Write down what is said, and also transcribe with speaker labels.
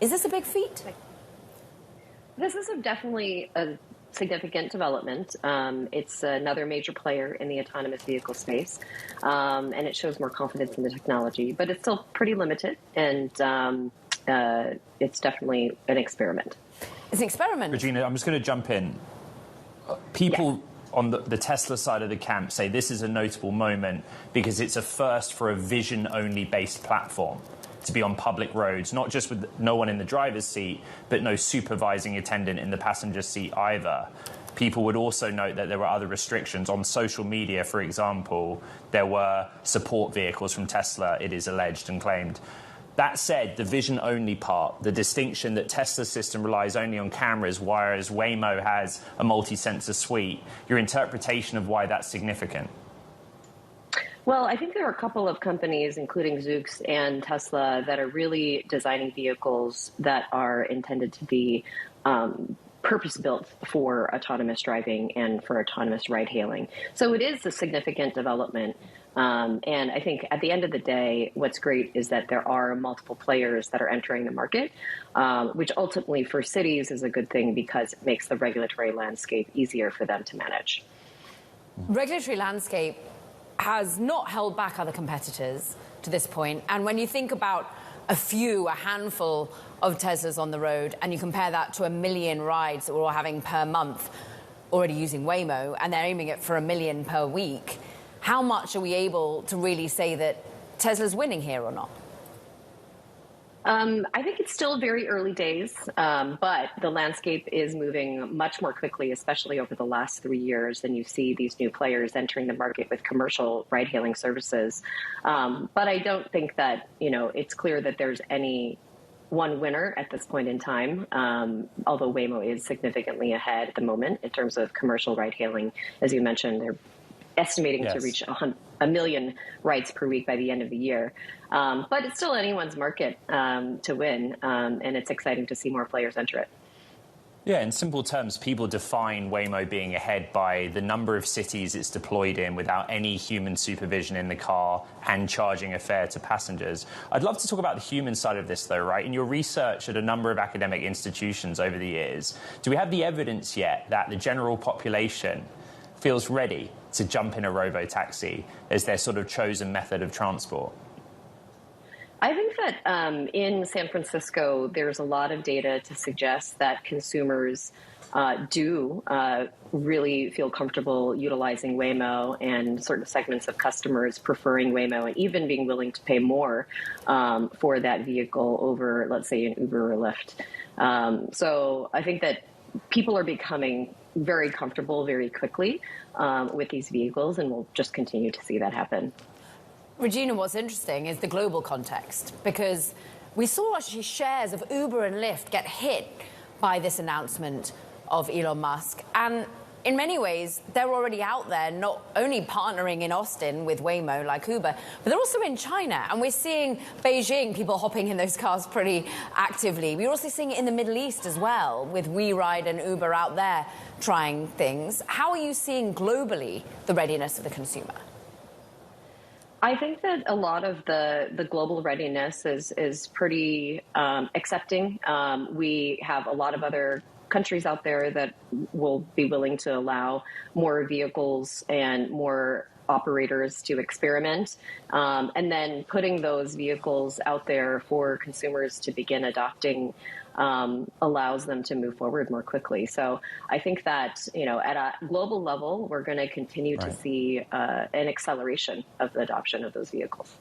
Speaker 1: Is this a big feat?
Speaker 2: This is definitely a significant development. It's another major player in the autonomous vehicle space, and it shows more confidence in the technology, but it's still pretty limited, and it's definitely an experiment.
Speaker 1: It's an experiment.
Speaker 3: Regina, I'm just going to jump in. People on the Tesla side of the camp say this is a notable moment because it's a first for a vision-only based platform to be on public roads, not just with no one in the driver's seat, but no supervising attendant in the passenger seat either. People would also note that there were other restrictions. On social media, for example, there were support vehicles from Tesla, it is alleged and claimed. That said, the vision-only part, the distinction that Tesla's system relies only on cameras, whereas Waymo has a multi-sensor suite, your interpretation of why that's significant?
Speaker 2: Well, I think there are a couple of companies, including Zoox and Tesla, that are really designing vehicles that are intended to be purpose-built for autonomous driving and for autonomous ride-hailing. So it is a significant development. And I think at the end of the day, what's great is that there are multiple players that are entering the market, which ultimately for cities is a good thing because it makes the regulatory landscape easier for them to manage.
Speaker 1: Regulatory landscape has not held back other competitors to this point. And when you think about a handful of Teslas on the road, and you compare that to 1 million rides that we're all having per month already using Waymo, and they're aiming it for 1 million per week, how much are we able to really say that Tesla's winning here or not?
Speaker 2: I think it's still very early days, but the landscape is moving much more quickly, especially over the last 3 years, than you see these new players entering the market with commercial ride-hailing services. But I don't think that, it's clear that there's any one winner at this point in time, although Waymo is significantly ahead at the moment in terms of commercial ride-hailing. As you mentioned, they're estimating to reach 1 million rides per week by the end of the year. But it's still anyone's market to win, and it's exciting to see more players enter it.
Speaker 3: Yeah, in simple terms, people define Waymo being ahead by the number of cities it's deployed in without any human supervision in the car and charging a fare to passengers. I'd love to talk about the human side of this, though, right? In your research at a number of academic institutions over the years, do we have the evidence yet that the general population feels ready to jump in a robotaxi as their sort of chosen method of transport?
Speaker 2: I think that in San Francisco, there's a lot of data to suggest that consumers do really feel comfortable utilizing Waymo, and certain segments of customers preferring Waymo and even being willing to pay more for that vehicle over, let's say, an Uber or Lyft. So I think that people are becoming very comfortable very quickly with these vehicles, and we'll just continue to see that happen.
Speaker 1: Regina, what's interesting is the global context, because we saw actually shares of Uber and Lyft get hit by this announcement of Elon Musk. And in many ways, they're already out there, not only partnering in Austin with Waymo like Uber, but they're also in China. And we're seeing Beijing, people hopping in those cars pretty actively. We're also seeing it in the Middle East as well, with WeRide and Uber out there trying things. How are you seeing globally the readiness of the consumer?
Speaker 2: I think that a lot of the global readiness is pretty accepting. We have a lot of other countries out there that will be willing to allow more vehicles and more operators to experiment, and then putting those vehicles out there for consumers to begin adopting allows them to move forward more quickly. So I think that, at a global level, we're going to continue to see an acceleration of the adoption of those vehicles.